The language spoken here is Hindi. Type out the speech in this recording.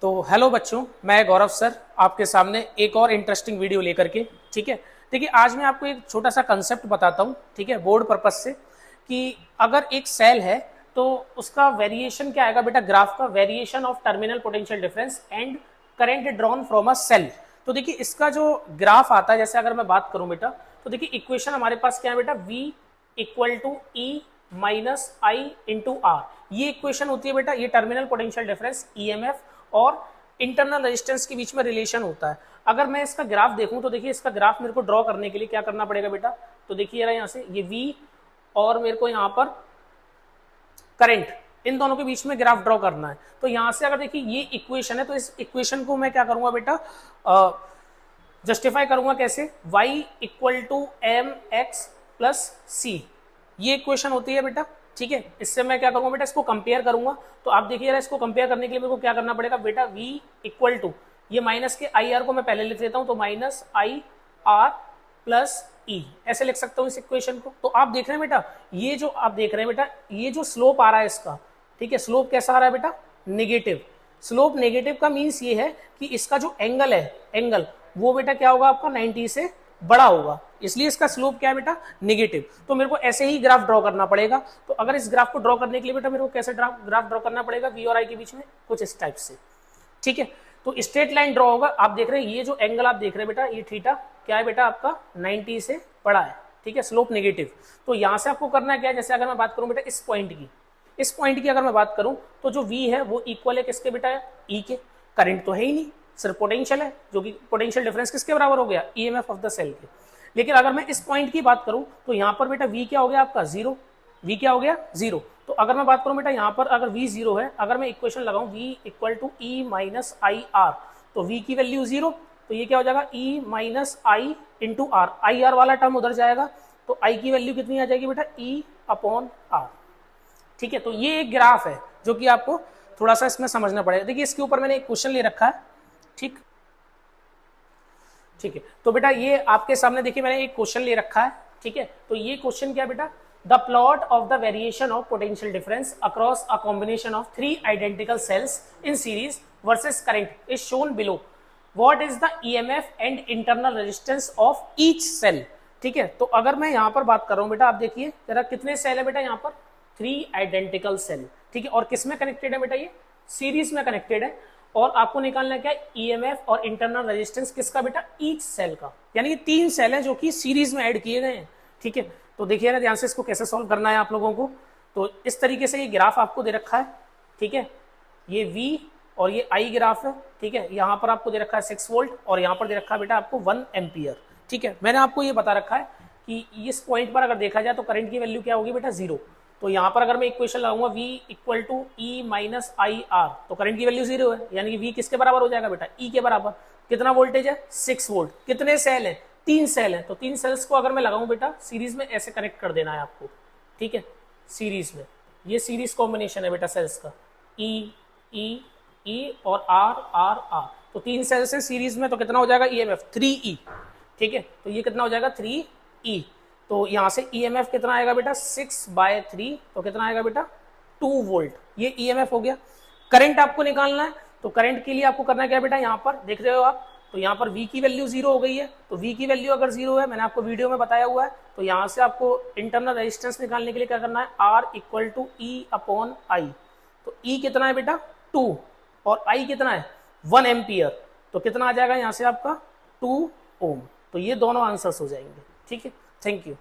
तो हेलो बच्चों, मैं गौरव सर आपके सामने एक और इंटरेस्टिंग वीडियो लेकर के। ठीक है, देखिए आज मैं आपको एक छोटा सा कंसेप्ट बताता हूँ, ठीक है, बोर्ड पर्पज से, कि अगर एक सेल है तो उसका वेरिएशन क्या आएगा बेटा, ग्राफ का variation of terminal potential difference and current drawn from a cell. तो देखिए इसका जो ग्राफ आता है, जैसे अगर मैं बात करूं बेटा, तो देखिए इक्वेशन हमारे पास क्या है बेटा, V equal to E minus I into R. ये इक्वेशन होती है बेटा, ये टर्मिनल पोटेंशियल डिफरेंस EMF और इंटरनल रेजिस्टेंस के बीच में रिलेशन होता है। अगर मैं इसका ग्राफ देखूं तो देखिए इसका ग्राफ मेरे को ड्रॉ करने के लिए क्या करना पड़ेगा बेटा, तो देखिए यहाँ से ये V और मेरे को यहाँ पर करंट, इन दोनों के बीच में ग्राफ ड्रॉ करना है। तो यहां से अगर देखिए ये इक्वेशन है, तो इस इक्वेशन को मैं क्या करूंगा बेटा, जस्टिफाई करूंगा कैसे, y equal to M X plus C, ये इक्वेशन होती है बेटा। ठीक है, इससे मैं क्या करूंगा बेटा, इसको कंपेयर करूंगा। तो आप देखिए इसको कंपेयर करने के लिए मेरे को क्या करना पड़ेगा बेटा, v इक्वल टू, ये माइनस के आई आर को मैं पहले लिख लेता हूं, तो माइनस आई आर प्लस ई, ऐसे लिख सकता हूं इस इक्वेशन को। तो आप देख रहे हैं बेटा, ये जो आप देख रहे हैं बेटा, ये जो स्लोप आ रहा है इसका, ठीक है, स्लोप कैसा आ रहा है बेटा, नेगेटिव। स्लोप नेगेटिव का मीन्स ये है कि इसका जो एंगल है, एंगल वो बेटा क्या होगा आपका 90 से बड़ा होगा, इसलिए इसका स्लोप क्या है बेटा, नेगेटिव। तो मेरे को ऐसे ही ग्राफ ड्रॉ करना पड़ेगा। तो अगर इस ग्राफ को ड्रॉ करने के लिए बेटा मेरे को कैसे ग्राफ ड्रॉ करना पड़ेगा, V और I के बीच में कुछ इस टाइप से। ठीक है, तो स्ट्रेट लाइन ड्रॉ होगा। आप देख रहे हैं ये जो एंगल आप देख रहे हैं बेटा, ये थीटा क्या है बेटा आपका 90 से बड़ा है। ठीक है, स्लोप नेगेटिव। तो यहां से आपको करना क्या है, जैसे अगर मैं बात करूं बेटा इस पॉइंट की अगर मैं बात करूं तो जो V है वो इक्वल है किसके बेटा, E के। करंट तो है ही नहीं, सिर्फ पोटेंशियल है, जो कि पोटेंशियल डिफरेंस किसके बराबर हो गया, EMF ऑफ द सेल के। लेकिन अगर मैं इस पॉइंट की बात करूं तो यहां पर बेटा V क्या हो गया आपका, जीरो। V क्या हो गया, जीरो। तो अगर मैं बात करूं बेटा यहाँ पर अगर V जीरो है, अगर मैं इक्वेशन लगाऊं V equal to E minus I R, तो V की वैल्यू जीरो, तो ये क्या हो जाएगा E minus I into R, I R वाला टर्म उधर जाएगा, तो I की वैल्यू कितनी आ जाएगी बेटा, E अपॉन आर। ठीक है, तो ये एक ग्राफ है जो कि आपको थोड़ा सा इसमें समझना पड़ेगा। देखिए इसके ऊपर मैंने एक क्वेश्चन ले रखा है। ठीक है, तो बेटा ये आपके सामने देखिए मैंने एक क्वेश्चन ले रखा है। ठीक है, तो ये क्वेश्चन क्या बेटा, the plot of the variation of potential difference across a combination of 3 identical cells in series versus current is shown below. What is the EMF and internal resistance of each cell. ठीक है, तो अगर मैं यहाँ पर बात कर रहा हूँ बेटा, आप देखिए जरा कितने सेल है बेटा यहाँ पर, 3 आइडेंटिकल सेल। ठीक है, और किस में कनेक्टेड है बेटा, ये सीरीज में कनेक्टेड है। और आपको निकालना क्या है, EMF और इंटरनल रेजिस्टेंस किसका बेटा, ईच सेल का। यानी कि 3 सेल हैं जो कि सीरीज में ऐड किए गए हैं। ठीक है, तो देखिए ना ध्यान से इसको कैसे सॉल्व करना है आप लोगों को। तो इस तरीके से ये ग्राफ आपको दे रखा है। ठीक है, ये V और ये I ग्राफ है। ठीक है, यहाँ पर आपको दे रखा है 6 वोल्ट और यहाँ पर दे रखा है बेटा आपको 1 एम्पियर। ठीक है, मैंने आपको ये बता रखा है कि इस पॉइंट पर अगर देखा जाए तो करंट की वैल्यू क्या होगी बेटा, जीरो। तो यहाँ पर अगर मैं इक्वेशन लगाऊंगा V equal to E minus I R, तो करंट की वैल्यू जीरो है, यानी कि V किसके बराबर हो जाएगा बेटा, E के बराबर। कितना वोल्टेज है, 6 वोल्ट। कितने सेल है, 3 सेल है। तो 3 सेल्स को अगर मैं लगाऊं बेटा सीरीज में, ऐसे कनेक्ट कर देना है आपको। ठीक है, सीरीज में, ये सीरीज कॉम्बिनेशन है बेटा सेल्स का, E और R। तो 3 सेल्स है सीरीज में, तो कितना हो जाएगा EMF 3E। ठीक है, तो ये कितना हो जाएगा 3E। तो यहाँ से EMF कितना आएगा बेटा, 6/3, तो कितना आएगा बेटा 2 वोल्ट। ये EMF हो गया। करंट आपको निकालना है, तो करंट के लिए आपको करना क्या बेटा, यहाँ पर देख रहे हो आप, तो यहाँ पर V की वैल्यू जीरो हो गई है। तो V की वैल्यू अगर जीरो है, मैंने आपको वीडियो में बताया हुआ है, तो यहाँ से आपको इंटरनल रेजिस्टेंस निकालने के लिए क्या करना है, R equal to E upon I. तो E कितना है बेटा 2 और I कितना है 1 एम्पियर, तो कितना आ जाएगा यहाँ से आपका 2 ओम। तो ये दोनों आंसर्स हो जाएंगे। ठीक है, थैंक यू।